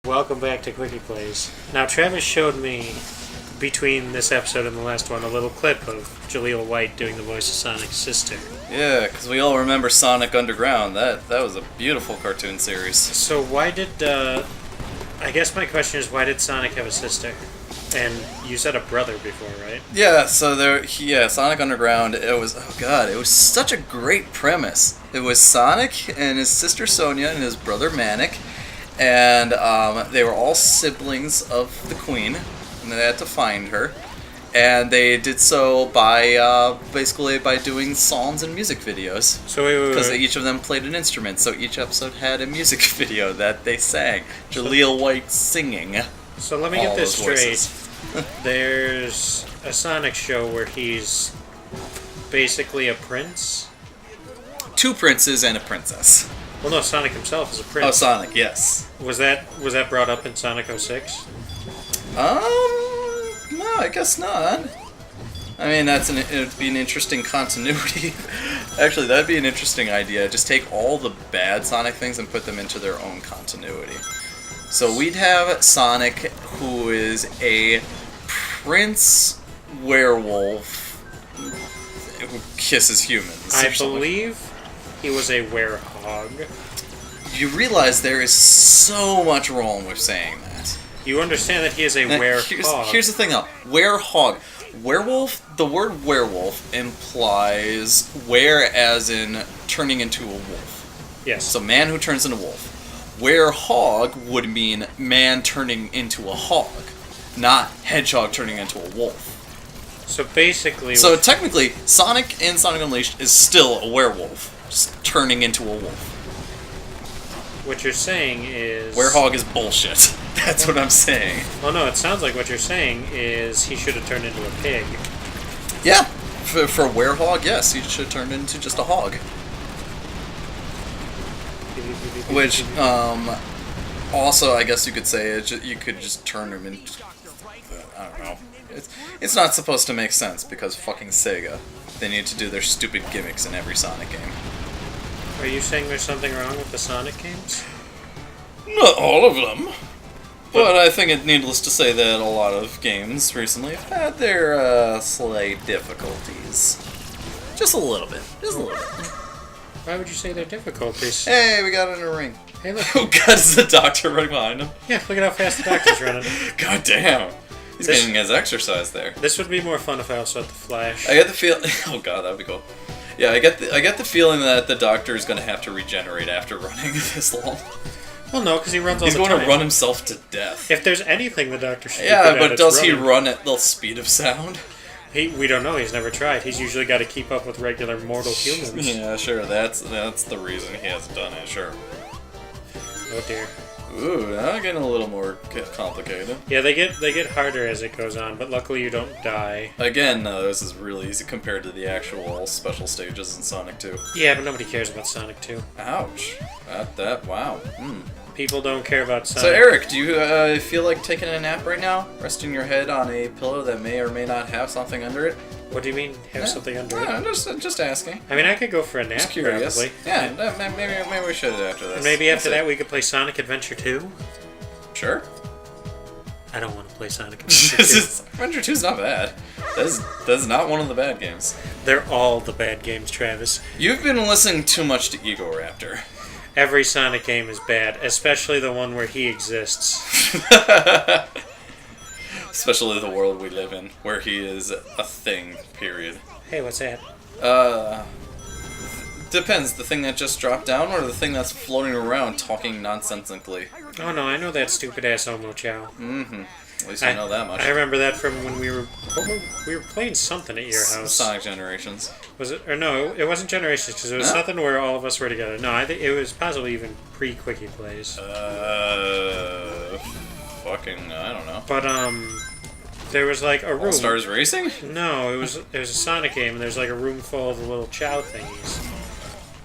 Welcome back to Quicke Plays. Now, Travis showed me, between this episode and the last one, a little clip of Jaleel White doing the voice of Sonic's sister. Yeah, because we all remember Sonic Underground. That was a beautiful cartoon series. So why did, I guess my question is, why did Sonic have a sister? And you said a brother before, right? Yeah, so Sonic Underground, it was such a great premise. It was Sonic and his sister Sonia and his brother Manic, and they were all siblings of the Queen, and they had to find her. And they did so by basically by doing songs and music videos. So wait. Because each of them played an instrument, so each episode had a music video that they sang. Jaleel White singing. So let me get this straight. There's a Sonic show where he's basically a prince? Two princes and a princess. Well, no, Sonic himself is a prince. Oh, Sonic, yes. Was that brought up in Sonic 06? No, I guess not. I mean, it'd be an interesting continuity. Actually, that'd be an interesting idea. Just take all the bad Sonic things and put them into their own continuity. So we'd have Sonic, who is a prince werewolf who kisses humans. I believe he was a werehog. You realize there is so much wrong with saying that. You understand that he is a werehog. Here's the thing, though. Werehog. Werewolf, the word werewolf implies were as in turning into a wolf. Yes. So man who turns into a wolf. Werehog would mean man turning into a hog, not hedgehog turning into a wolf. So basically... So technically, Sonic in Sonic Unleashed is still a werewolf, just turning into a wolf. What you're saying is... Werehog is bullshit. That's what I'm saying. Oh no, it sounds like what you're saying is he should have turned into a pig. Yeah, for Werehog, yes, he should have turned into just a hog. Which, also, I guess you could say, you could just turn him into... I don't know. It's not supposed to make sense, because fucking Sega. They need to do their stupid gimmicks in every Sonic game. Are you saying there's something wrong with the Sonic games? Not all of them. But I think it's needless to say that a lot of games recently have had their slight difficulties. Just a little bit. Just a little bit. Why would you say they're difficulties? Hey, we got in a ring. Hey, look. Oh god, is the doctor running behind him? Yeah, look at how fast the doctor's running. God damn. He's getting his exercise there. This would be more fun if I also had the Flash. I get the feel... Oh god, that'd be cool. Yeah, I get the feeling that the doctor is going to have to regenerate after running this long. Well, no, because he runs all the time. He's going to run himself to death. If there's anything the doctor should do, yeah, but does he run at the speed of sound? We don't know. He's never tried. He's usually got to keep up with regular mortal humans. Yeah, sure. That's the reason he hasn't done it. Sure. Oh dear. Ooh, now getting a little more complicated. Yeah, they get harder as it goes on, but luckily you don't die. Again, this is really easy compared to the actual special stages in Sonic 2. Yeah, but nobody cares about Sonic 2. Ouch. Wow. People don't care about Sonic. So, Eric, do you feel like taking a nap right now? Resting your head on a pillow that may or may not have something under it? What do you mean, have something under it? I'm just asking. I mean, I could go for a nap, Just curious. probably. Yeah, maybe we should after this. And maybe after that we could play Sonic Adventure 2? Sure. I don't want to play Sonic Adventure 2. Adventure 2's not bad. That's not one of the bad games. They're all the bad games, Travis. You've been listening too much to Ego Raptor. Every Sonic game is bad, especially the one where he exists. Especially the world we live in, where he is a thing, period. Hey, what's that? Depends. The thing that just dropped down, or the thing that's floating around talking nonsensically? Oh no, I know that stupid-ass Omo Chow. Mm-hmm. At least I know that much. I remember that from when we were playing something at your house. Sonic Generations. Was it? Or no, it wasn't Generations, because it was something where all of us were together. No, I think it was possibly even pre-Quicke Plays. Fucking, I don't know. But, there was like a room. All Stars Racing? No, it was a Sonic game, and there's like a room full of the little Chow thingies.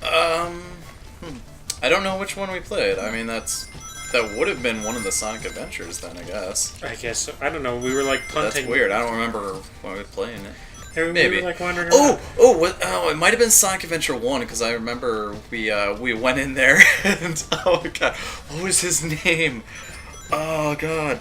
I don't know which one we played. I mean, that would have been one of the Sonic Adventures then, I guess. I guess so. I don't know. We were like punting. That's weird. I don't remember when we were playing it. Maybe. We were like wandering around. What? Oh, it might have been Sonic Adventure 1, because I remember we went in there, and, oh god, what was his name? Oh god.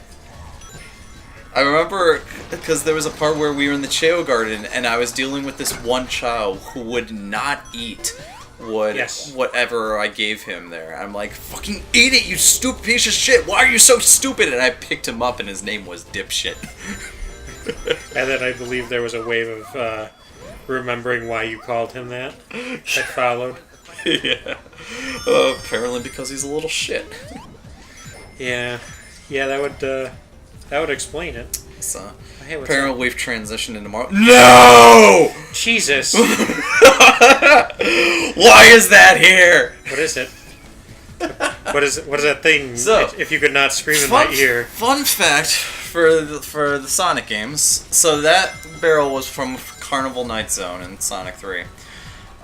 I remember because there was a part where we were in the Cheo Garden and I was dealing with this one child who would not eat whatever I gave him there. I'm like, fucking eat it, you stupid piece of shit! Why are you so stupid? And I picked him up and his name was Dipshit. And then I believe there was a wave of remembering why you called him that followed. Yeah. Apparently because he's a little shit. Yeah. Yeah, that would explain it. So, hey, apparently we've transitioned into Marble. No! Jesus! Why is that here? What is it? What is that thing? So, if you could not scream in my ear. Fun fact for the Sonic games. So that barrel was from Carnival Night Zone in Sonic 3.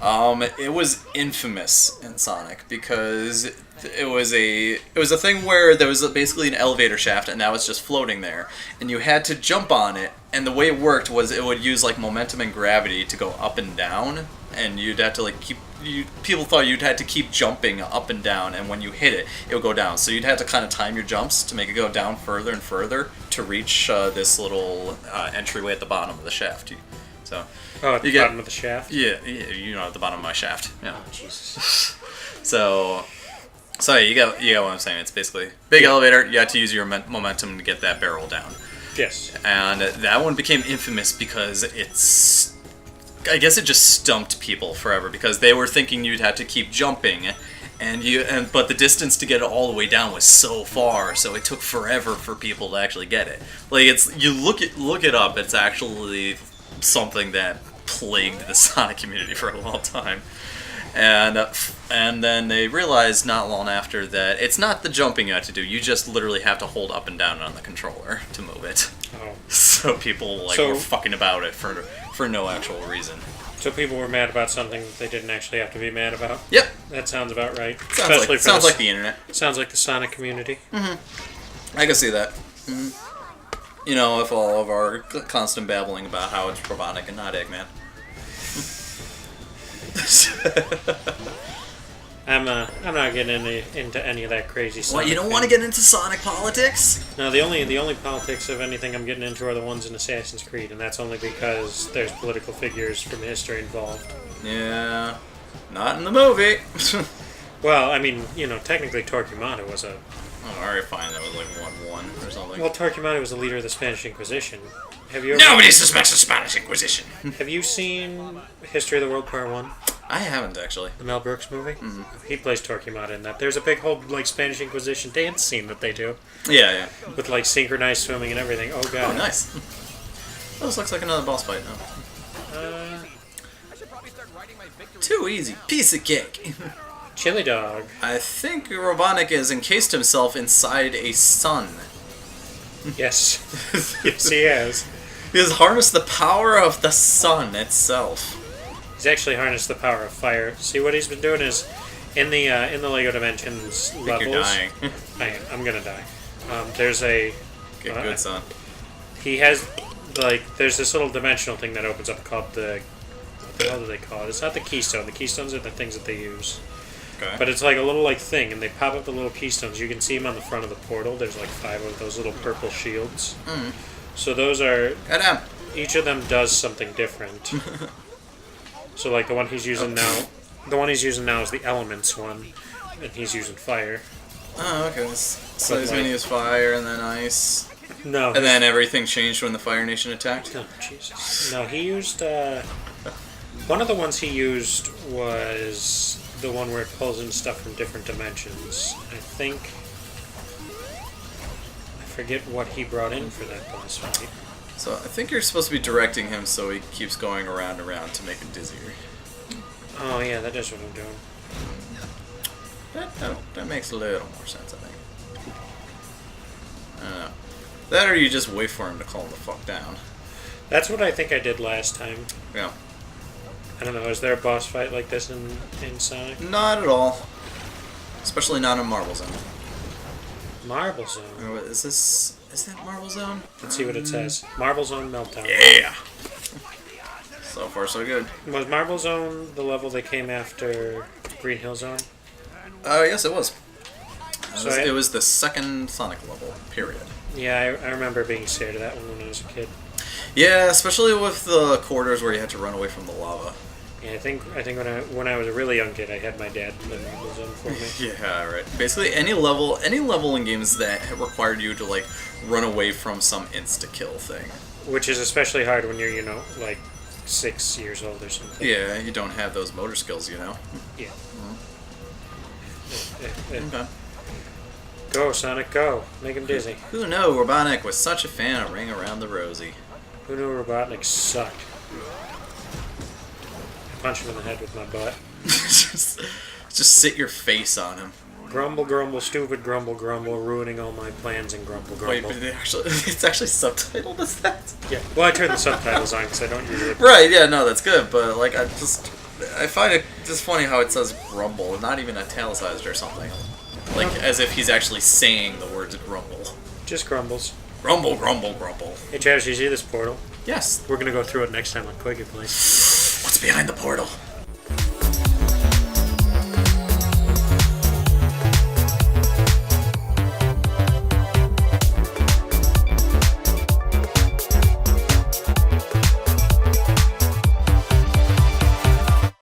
It was infamous in Sonic because it was a thing where there was basically an elevator shaft and now it's just floating there, and you had to jump on it, and the way it worked was it would use like momentum and gravity to go up and down, and you'd have to like people thought you'd had to keep jumping up and down, and when you hit it, it would go down. So you'd have to kind of time your jumps to make it go down further and further to reach this little entryway at the bottom of the shaft. So at the bottom of the shaft? Yeah, you know, at the bottom of my shaft. Yeah. Oh, Jesus. So yeah, you got what I'm saying. It's basically big elevator. You had to use your momentum to get that barrel down. Yes. And that one became infamous because I guess it just stumped people forever because they were thinking you'd have to keep jumping, but the distance to get it all the way down was so far, so it took forever for people to actually get it. Like you look it up. It's actually something that plagued the Sonic community for a long time. And then they realized not long after that it's not the jumping you have to do. You just literally have to hold up and down on the controller to move it. Oh. So people were fucking about it for no actual reason. So people were mad about something that they didn't actually have to be mad about? Yep. That sounds about right. Sounds like the internet. Sounds like the Sonic community. Mm-hmm. I can see that. Mm-hmm. You know, with all of our constant babbling about how it's Probotnik and not Eggman. I'm not getting into any of that crazy stuff. What, you don't want to get into Sonic politics? No, the only politics of anything I'm getting into are the ones in Assassin's Creed, and that's only because there's political figures from history involved. Yeah, not in the movie. Well, I mean, you know, technically Torquemada was a... Oh, alright, fine, that was like 1-1 or something. Well, Torquemada was the leader of the Spanish Inquisition. Nobody suspects the Spanish Inquisition! Have you seen History of the World Part 1? I haven't, actually. The Mel Brooks movie? Mm-hmm. He plays Torquemada in that. There's a big whole, like, Spanish Inquisition dance scene that they do. Yeah. With, like, synchronized swimming and everything. Oh, God. Oh, nice. Oh, this looks like another boss fight now. Too easy. Piece of cake. Chili dog. I think Robotnik has encased himself inside a sun. Yes. Yes, he has. He has harnessed the power of the sun itself. He's actually harnessed the power of fire. See, what he's been doing is, in the Lego Dimensions levels... You're dying. I'm gonna die. There's a... Get good, son. He has, like, there's this little dimensional thing that opens up called the... What the hell do they call it? It's not the keystone. The keystones are the things that they use. Okay. But it's like a little, like, thing, and they pop up the little keystones. You can see them on the front of the portal. There's, like, 5 of those little purple shields. Mm. So those are... Goddamn. Each of them does something different. So, like, the one he's using now... The one he's using now is the Elements one, and he's using fire. Oh, okay. So he's going to use fire and then ice. No. And then everything changed when the Fire Nation attacked? Oh, Jesus. No, he used... One of the ones he used was the one where it pulls in stuff from different dimensions. I think... I forget what he brought in for that boss fight. So I think you're supposed to be directing him so he keeps going around and around to make him dizzier. Oh, yeah, that is what I'm doing. That makes a little more sense, I think. I don't know. That or you just wait for him to calm the fuck down. That's what I think I did last time. Yeah. I don't know, is there a boss fight like this in Sonic? Not at all. Especially not in Marble Zone. Marble Zone? Or is that Marble Zone? Let's see what it says. Marble Zone Meltdown. Yeah! So far, so good. Was Marble Zone the level that came after Green Hill Zone? Yes, it was. So It was the second Sonic level, period. Yeah, I remember being scared of that one when I was a kid. Yeah, especially with the quarters where you had to run away from the lava. Yeah, I think when I was a really young kid, I had my dad play Marble Zone for me. Yeah, right. Basically, any level in games that required you to like run away from some insta-kill thing. Which is especially hard when you're, like 6 years old or something. Yeah, you don't have those motor skills, you know. Yeah. Okay. Go, Sonic, go. Make him dizzy. Who knew Robotnik was such a fan of Ring Around the Rosie? Who knew Robotnik sucked? I punch him in the head with my butt. just sit your face on him. Grumble, grumble, stupid grumble, grumble, ruining all my plans and grumble, Wait, grumble. but it's actually subtitled as that? Yeah, well, I turned the subtitles on because I don't usually... Right, yeah, no, that's good, but like, I find it just funny how it says grumble, not even italicized or something. Like, as if he's actually saying the words grumble. Just grumbles. Grumble, grumble, grumble. Hey, Travis, you see this portal? Yes. We're gonna go through it next time on Quicke, please. What's behind the portal?